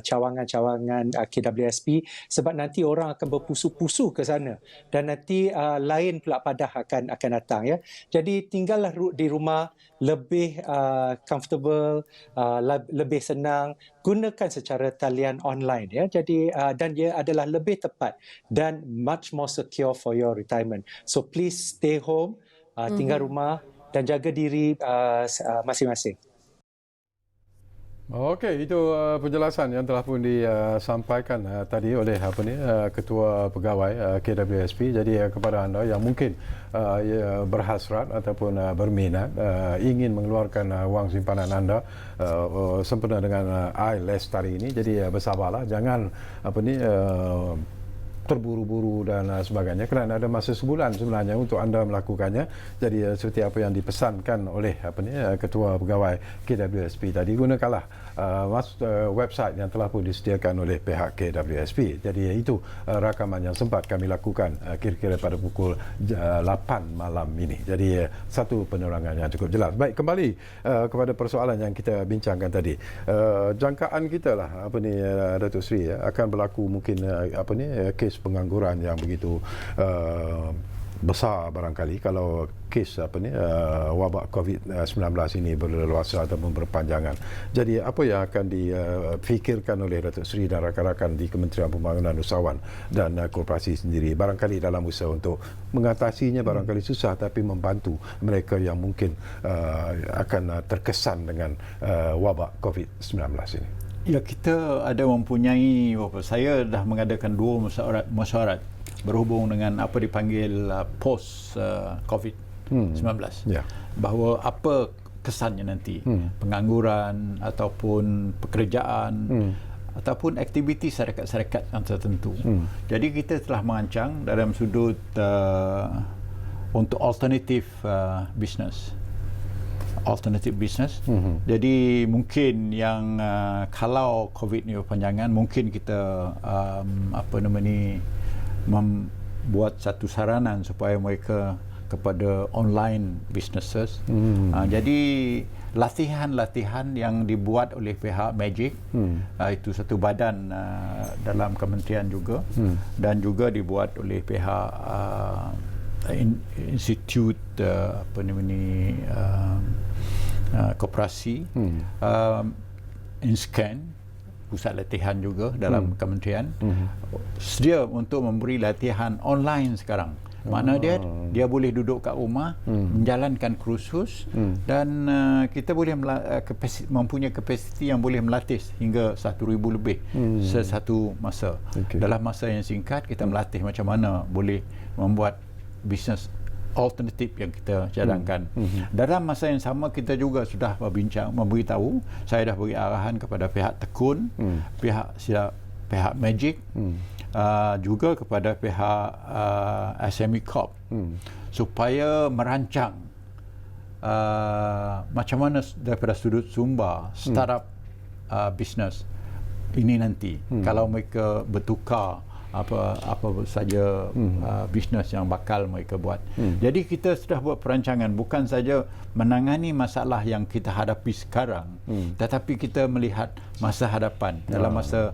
cawangan-cawangan KWSP, sebab nanti orang akan berpusu-pusu ke sana dan nanti lain pula padah akan datang ya. Jadi tinggallah di rumah, lebih comfortable, lebih senang, gunakan secara talian online ya. Jadi dan dia adalah lebih tepat dan much more secure for your retirement. So please stay home, tinggal rumah dan jaga diri masing-masing. Okey, itu penjelasan yang telah pun disampaikan tadi oleh Ketua Pegawai KWSP. Jadi kepada anda yang mungkin berhasrat ataupun berminat ingin mengeluarkan wang simpanan anda sempena dengan iLestari ini, jadi bersabarlah, jangan terburu-buru dan sebagainya, kerana ada masa sebulan sebenarnya untuk anda melakukannya. Jadi seperti apa yang dipesankan oleh Ketua Pegawai KWSP tadi, gunakanlah website yang telah pun disediakan oleh pihak KWSP. Jadi itu rakaman yang sempat kami lakukan kira-kira pada pukul 8 malam ini. Jadi satu penerangan yang cukup jelas. Baik, kembali kepada persoalan yang kita bincangkan tadi. Jangkaan kita lah Datuk Seri akan berlaku mungkin kes pengangguran yang begitu besar barangkali kalau kes wabak COVID-19 ini berleluasa ataupun berpanjangan. Jadi apa yang akan difikirkan oleh Datuk Seri dan rakan-rakan di Kementerian Pembangunan Usahawan dan Koperasi sendiri, barangkali dalam usaha untuk mengatasinya, barangkali susah, tapi membantu mereka yang mungkin akan terkesan dengan wabak COVID-19 ini? Ya, kita ada mempunyai, saya dah mengadakan 2 mesyuarat berhubung dengan apa dipanggil post COVID-19. Bahawa apa kesannya nanti, pengangguran ataupun pekerjaan ataupun aktiviti syarikat-syarikat yang tertentu. Jadi kita telah merancang dalam sudut untuk alternative business. Jadi mungkin yang kalau COVID ni berpanjangan, mungkin kita membuat satu saranan supaya mereka kepada online businesses. Jadi latihan-latihan yang dibuat oleh pihak Magic, itu satu badan dalam kementerian juga, dan juga dibuat oleh pihak institut koperasi, InScan, pusat latihan juga dalam kementerian, sedia untuk memberi latihan online sekarang. Makna dia boleh duduk kat rumah, menjalankan kursus, dan kita boleh mempunyai kapasiti yang boleh melatih hingga 1,000 lebih sesatu masa. Dalam masa yang singkat, kita melatih macam mana boleh membuat bisnes alternatif yang kita jalankan. Dalam masa yang sama, kita juga sudah berbincang, memberitahu, saya dah beri arahan kepada pihak Tekun, pihak Magic, juga kepada pihak SME Corp, supaya merancang macam mana daripada sudut sumber startup bisnes ini nanti, kalau mereka bertukar apa saja bisnes yang bakal mereka buat. Jadi kita sudah buat perancangan, bukan saja menangani masalah yang kita hadapi sekarang, tetapi kita melihat masa hadapan dalam masa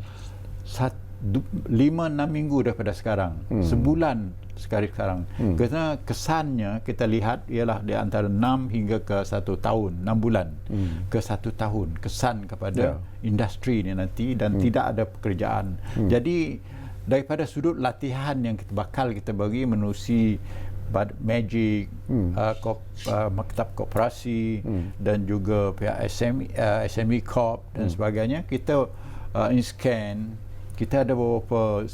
5-6 minggu daripada sekarang, sebulan sekali sekarang. Kerana kesannya kita lihat ialah di antara 6 hingga ke 1 tahun, 6 bulan ke 1 tahun kesan kepada industri ni nanti, dan tidak ada pekerjaan. Jadi daripada sudut latihan yang bakal kita bagi menerusi Magic, Maktab Koperasi dan juga pihak SME Corp dan sebagainya, kita in-scan. Kita ada beberapa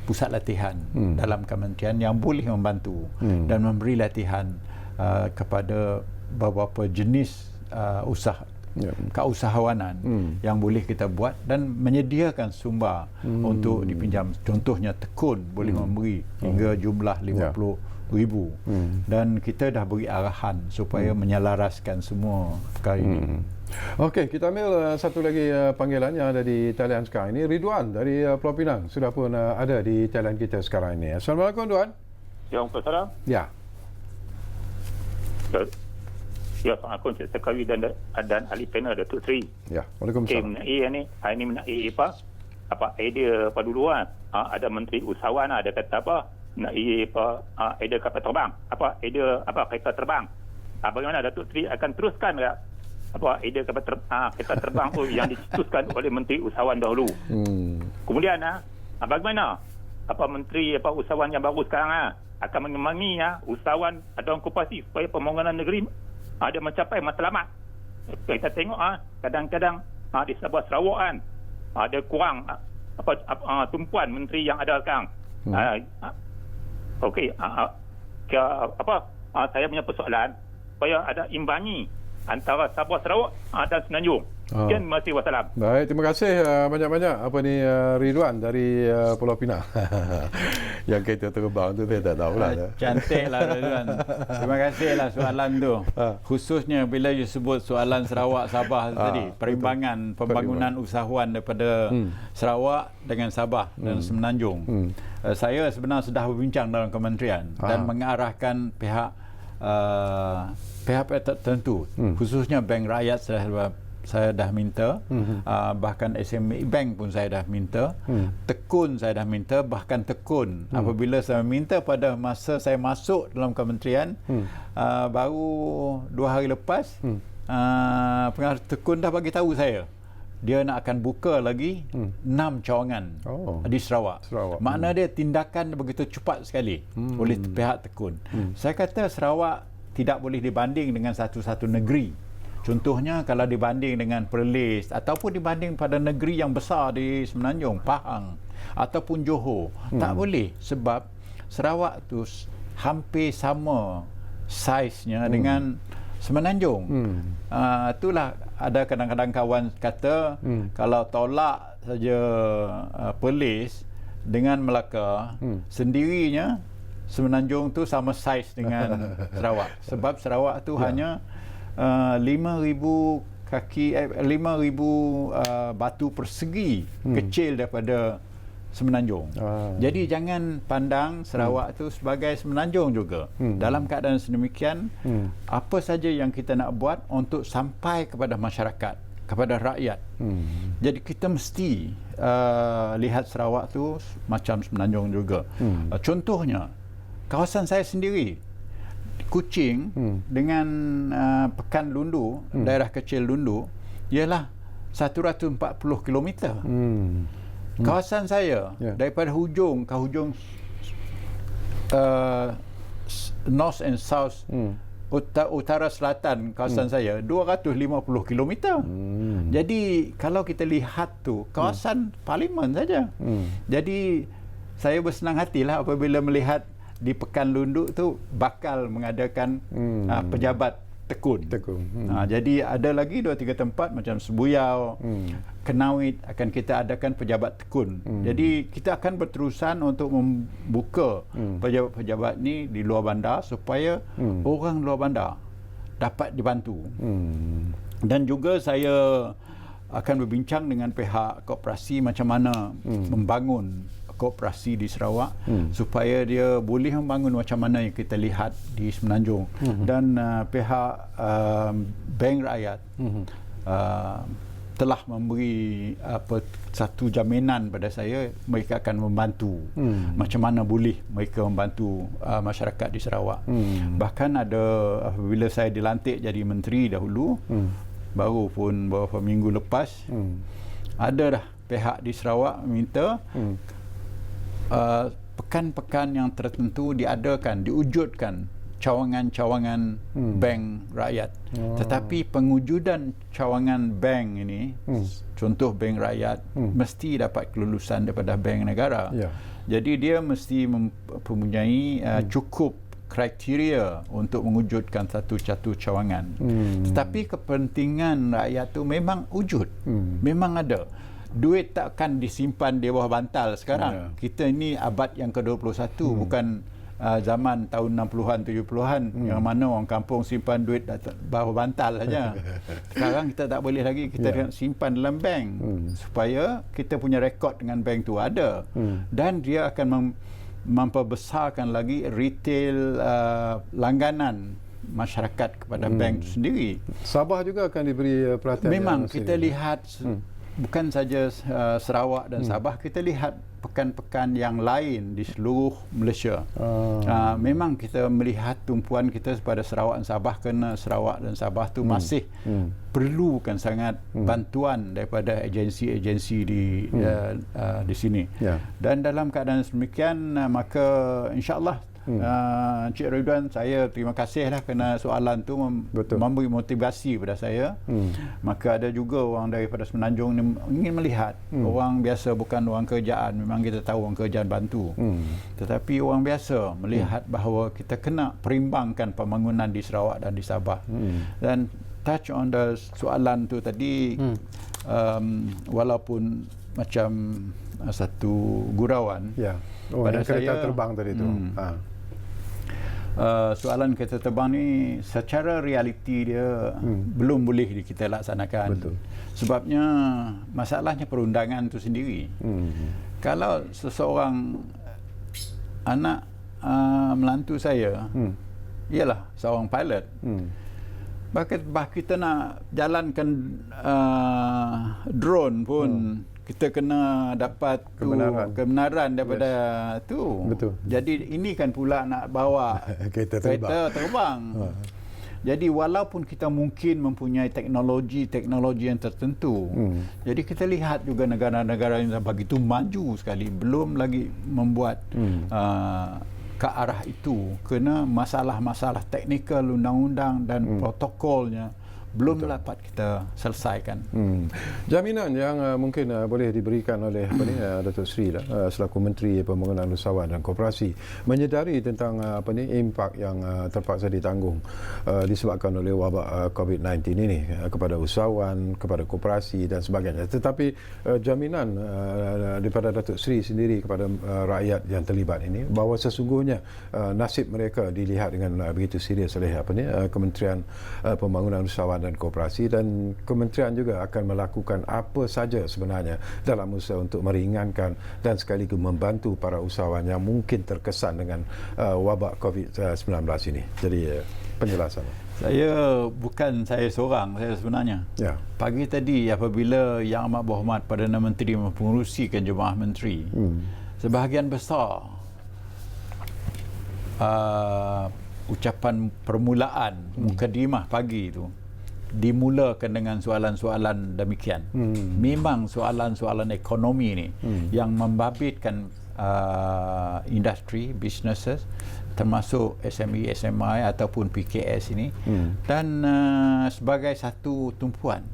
pusat latihan dalam kementerian yang boleh membantu dan memberi latihan kepada beberapa jenis keusahawanan yang boleh kita buat dan menyediakan sumber untuk dipinjam. Contohnya tekun boleh memberi hingga jumlah 50,000 dan kita dah beri arahan supaya menyelaraskan semua perkara ini. Okey, kita ambil satu lagi panggilan yang ada di talian sekarang ini. Ridwan dari Pulau Pinang sudah pun ada di talian kita sekarang ini. Assalamualaikum, Tuan. Ya, Waalaikumsalam. Ya. Ya, Assalamualaikum Cik Sekawi dan ahli panel Datuk Seri. Ya, Waalaikumsalam. Mengenai hari ini mengenai apa idea apa dulu kan? Ada Menteri Usahawan ada kata apa? Mengenai idea kapal terbang. Apa idea kereta terbang? Bagaimana Datuk Seri akan teruskan idea kereta terbang tu yang dicetuskan oleh Menteri Usahawan dahulu. Kemudian bagaimana Menteri Usahawan yang baru sekarang akan mengembangi usahawan atau koperasi supaya pembangunan negeri ada mencapai matlamat. Kita tengok kadang-kadang di Sabah Sarawak kan ada kurang tumpuan menteri yang ada sekarang. Okey, saya punya persoalan supaya ada imbangi antara Sabah Sarawak dan Semenanjung. Sekian, terima kasih. Wassalam. Baik, terima kasih banyak-banyak Ridwan dari Pulau Pinang. Yang kereta terbang tu saya tak tahulah. Cantiklah Ridwan. Terima kasihlah soalan tu. Khususnya bila you sebut soalan Sarawak Sabah tadi, perimbangan pembangunan usahawan daripada Sarawak dengan Sabah dan Semenanjung. Saya sebenarnya sudah berbincang dalam kementerian dan mengarahkan pihak tertentu, khususnya Bank Rakyat saya dah minta, bahkan SME Bank pun saya dah minta, Tekun saya dah minta, bahkan Tekun apabila saya minta pada masa saya masuk dalam kementerian, baru 2 hari lepas pengarah Tekun dah bagi tahu saya dia nak akan buka lagi 6 cawangan di Sarawak. Makna dia tindakan begitu cepat sekali oleh pihak Tekun. Saya kata Sarawak tidak boleh dibanding dengan satu-satu negeri. Contohnya kalau dibanding dengan Perlis ataupun dibanding pada negeri yang besar di Semenanjung, Pahang ataupun Johor, tak boleh, sebab Sarawak tu hampir sama saiznya dengan Semenanjung. Itulah ada kadang-kadang kawan kata kalau tolak saja Perlis dengan Melaka, sendirinya Semenanjung tu sama saiz dengan Sarawak, sebab Sarawak tu hanya 5,000 batu persegi kecil daripada Semenanjung. Jadi jangan pandang Sarawak tu sebagai Semenanjung juga. Dalam keadaan sedemikian, apa saja yang kita nak buat untuk sampai kepada masyarakat, kepada rakyat. Jadi kita mesti lihat Sarawak tu macam Semenanjung juga. Contohnya kawasan saya sendiri, Kuching dengan Pekan Lundu, daerah kecil Lundu, ialah 140 km. Kawasan saya daripada hujung ke hujung north and south, utara selatan kawasan saya 250 km. Jadi kalau kita lihat tu kawasan parlimen saja. Jadi saya bersenang hatilah apabila melihat di Pekan Lunduk tu bakal mengadakan pejabat tekun. Jadi ada lagi 2-3 tempat macam Sebuyau, Kenawit akan kita adakan pejabat tekun. Jadi kita akan berterusan untuk membuka pejabat-pejabat ni di luar bandar supaya orang luar bandar dapat dibantu. Dan juga saya akan berbincang dengan pihak koperasi macam mana membangun koperasi di Sarawak supaya dia boleh membangun macam mana yang kita lihat di Semenanjung. Dan pihak Bank Rakyat telah memberi satu jaminan pada saya mereka akan membantu macam mana boleh mereka membantu masyarakat di Sarawak. Bahkan ada apabila saya dilantik jadi menteri dahulu, baru pun beberapa minggu lepas, ada dah pihak di Sarawak minta pekan-pekan yang tertentu diwujudkan cawangan-cawangan bank rakyat. Tetapi pengujudan cawangan bank ini, contoh bank rakyat, mesti dapat kelulusan daripada bank negara. Jadi dia mesti mempunyai cukup kriteria untuk mewujudkan satu cawangan. Tetapi kepentingan rakyat tu memang wujud, memang ada. Duit takkan disimpan di bawah bantal sekarang. Kita ini abad yang ke-21, bukan zaman tahun 60-an 70-an yang mana orang kampung simpan duit bawah bantal saja. Sekarang kita tak boleh lagi, kita simpan dalam bank supaya kita punya rekod dengan bank tu ada, dan dia akan memperbesarkan lagi retail langganan masyarakat kepada bank itu sendiri. Sabah juga akan diberi perhatian. Memang kita lihat bukan saja Sarawak dan Sabah, kita lihat pekan-pekan yang lain di seluruh Malaysia. Memang kita melihat tumpuan kita kepada Sarawak dan Sabah, kerana Sarawak dan Sabah tu masih perlukan sangat bantuan daripada agensi-agensi di sini. Dan dalam keadaan sedemikian, maka insya-Allah Encik Ridwan, saya terima kasihlah kerana soalan tu memberi motivasi pada saya. Maka ada juga orang daripada Semenanjung ni ingin melihat orang biasa, bukan orang kerajaan. Memang kita tahu orang kerajaan bantu, tetapi orang biasa melihat bahawa kita kena perimbangkan pembangunan di Sarawak dan di Sabah. Dan touch on the soalan tu tadi, walaupun macam satu gurauan pada kereta saya, terbang tadi tu. Soalan kereta terbang ni secara realiti dia belum boleh kita laksanakan. Sebabnya masalahnya perundangan tu sendiri. Kalau seseorang anak melantu saya ialah seorang pilot, bah kita nak jalankan drone pun kita kena dapat kebenaran daripada tu. Jadi ini kan pula nak bawa kereta terbang. Jadi walaupun kita mungkin mempunyai teknologi yang tertentu, jadi kita lihat juga negara-negara yang begitu maju sekali belum lagi membuat ke arah itu, kerana masalah-masalah teknikal undang-undang dan protokolnya belum dapat kita selesaikan. Jaminan yang mungkin boleh diberikan oleh Datuk Seri selaku Menteri Pembangunan Usahawan dan Koperasi, menyedari tentang impak yang terpaksa ditanggung disebabkan oleh wabak COVID-19 ini kepada usahawan, kepada koperasi dan sebagainya. Tetapi jaminan daripada Datuk Seri sendiri kepada rakyat yang terlibat ini, bahawa sesungguhnya nasib mereka dilihat dengan begitu serius oleh Kementerian Pembangunan Usahawan dan Koperasi, dan kementerian juga akan melakukan apa saja sebenarnya dalam usaha untuk meringankan dan sekaligus membantu para usahawan yang mungkin terkesan dengan wabak COVID-19 ini. Jadi penjelasan. Saya seorang, saya sebenarnya. Pagi tadi apabila Yang Amat Berhormat Perdana Menteri mempengerusikan Jemaah Menteri, sebahagian besar ucapan permulaan mukadimah pagi itu dimulakan dengan soalan-soalan demikian. Memang soalan-soalan ekonomi ni yang membabitkan industri, businesses, termasuk SME, SMI ataupun PKS ini, dan sebagai satu tumpuan.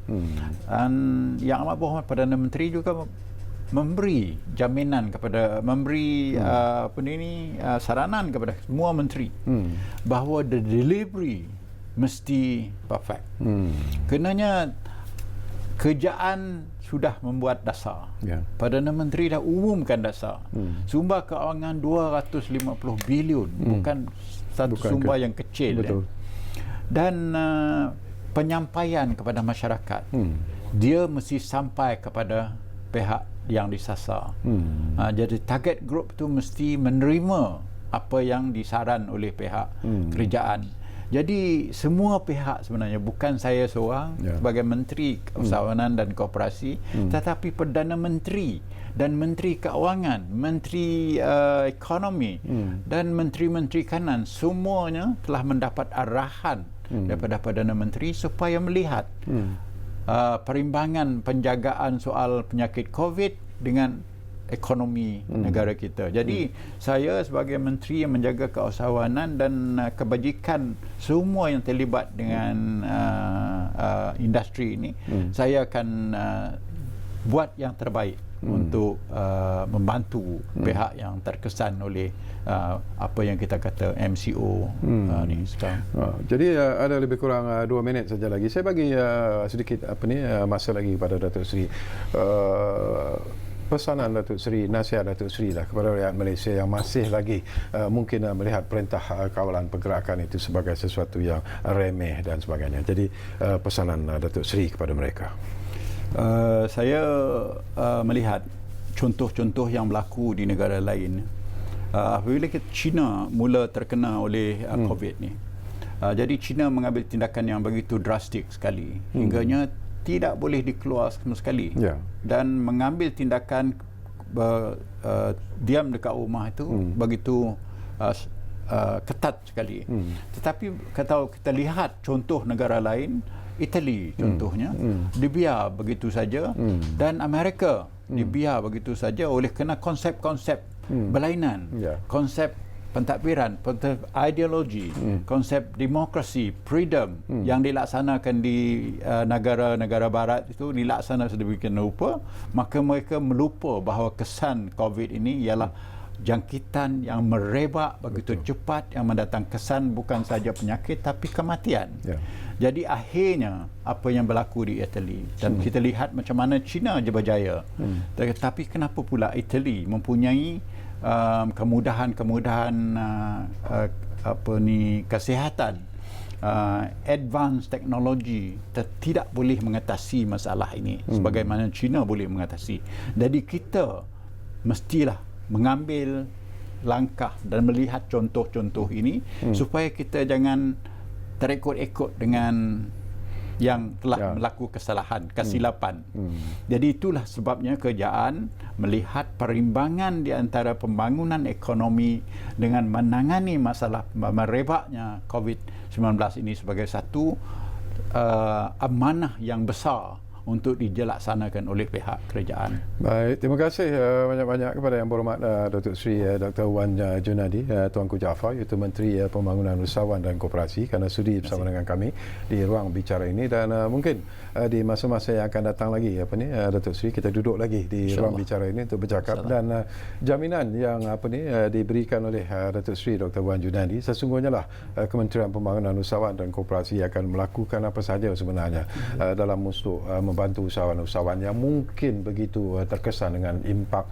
Dan Yang Amat Berhormat Perdana Menteri juga memberi jaminan kepada, memberi saranan kepada semua menteri bahawa the delivery mesti perfect. Kenanya kerajaan sudah membuat dasar. Perdana Menteri dah umumkan dasar. Sumber kewangan 250 bilion, bukan satu sumber yang kecil. Dan penyampaian kepada masyarakat, dia mesti sampai kepada pihak yang disasar. Jadi target group tu mesti menerima apa yang disaran oleh pihak kerajaan. Jadi semua pihak sebenarnya, bukan saya seorang sebagai Menteri Usahawanan dan Koperasi, tetapi Perdana Menteri dan Menteri Keuangan, Menteri Ekonomi dan Menteri-Menteri Kanan, semuanya telah mendapat arahan daripada Perdana Menteri supaya melihat perimbangan penjagaan soal penyakit COVID dengan ekonomi negara kita. Jadi saya sebagai menteri yang menjaga keusahawanan dan kebajikan semua yang terlibat dengan industri ini, saya akan buat yang terbaik untuk membantu pihak yang terkesan oleh apa yang kita kata MCO ni sekarang. Jadi ada lebih kurang 2 minit saja lagi. Saya bagi sedikit masa lagi kepada Datuk Seri. Pesanan Datuk Seri, nasihat Datuk Seri lah kepada rakyat Malaysia yang masih lagi mungkin melihat perintah kawalan pergerakan itu sebagai sesuatu yang remeh dan sebagainya. Jadi pesanan Datuk Seri kepada mereka. Saya melihat contoh-contoh yang berlaku di negara lain. Apabila China mula terkena oleh COVID ni, jadi China mengambil tindakan yang begitu drastik sekali, hingganya tidak boleh dikeluar sama sekali, dan mengambil tindakan diam dekat rumah itu begitu ketat sekali. Tetapi kalau kita lihat contoh negara lain, Itali contohnya, dibiar begitu saja, dan Amerika dibiar begitu saja oleh kerana konsep-konsep berlainan, konsep pentadbiran, ideologi, konsep demokrasi, freedom yang dilaksanakan di negara-negara barat itu dilaksanakan sedemikian rupa, maka mereka melupa bahawa kesan COVID ini ialah jangkitan yang merebak begitu cepat yang mendatang kesan bukan saja penyakit tapi kematian. Jadi akhirnya apa yang berlaku di Itali, dan kita lihat macam mana China je berjaya. Tetapi kenapa pula Itali mempunyai kemudahan-kemudahan kesihatan, advance teknologi, tidak boleh mengatasi masalah ini sebagaimana China boleh mengatasi. Jadi kita mestilah mengambil langkah dan melihat contoh-contoh ini supaya kita jangan terikut-ikut dengan yang telah melakukan kesalahan, kesilapan. Jadi itulah sebabnya kerajaan melihat perimbangan di antara pembangunan ekonomi dengan menangani masalah merebaknya COVID-19 ini sebagai satu amanah yang besar untuk dilaksanakan oleh pihak kerajaan. Baik, terima kasih banyak-banyak kepada Yang Berhormat Datuk Seri Dr. Wan Junadi, Tuanku Jaafar, iaitu Menteri Pembangunan Usahawan dan Koperasi, kerana sudi bersama dengan kami di ruang bicara ini, dan mungkin di masa-masa yang akan datang lagi Datuk Seri, kita duduk lagi di ruang bicara ini untuk bercakap, dan jaminan yang diberikan oleh Datuk Seri Dr. Wan Junadi, sesungguhnya lah Kementerian Pembangunan Usahawan dan Koperasi akan melakukan apa sahaja sebenarnya dalam untuk membantu usahawan-usahawan yang mungkin begitu terkesan dengan impak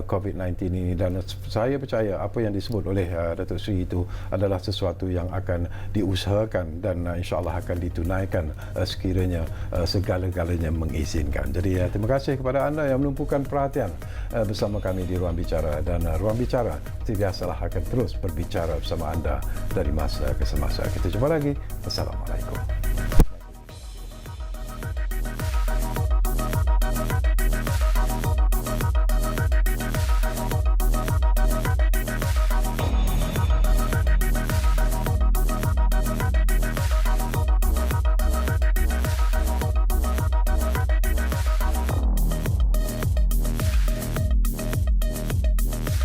COVID-19 ini, dan saya percaya apa yang disebut oleh Datuk Seri itu adalah sesuatu yang akan diusahakan dan insya-Allah akan ditunaikan sekiranya segala-galanya mengizinkan. Jadi terima kasih kepada anda yang menumpukan perhatian bersama kami di Ruang Bicara, dan Ruang Bicara seperti biasalah akan terus berbicara bersama anda dari masa ke semasa. Kita jumpa lagi. Assalamualaikum.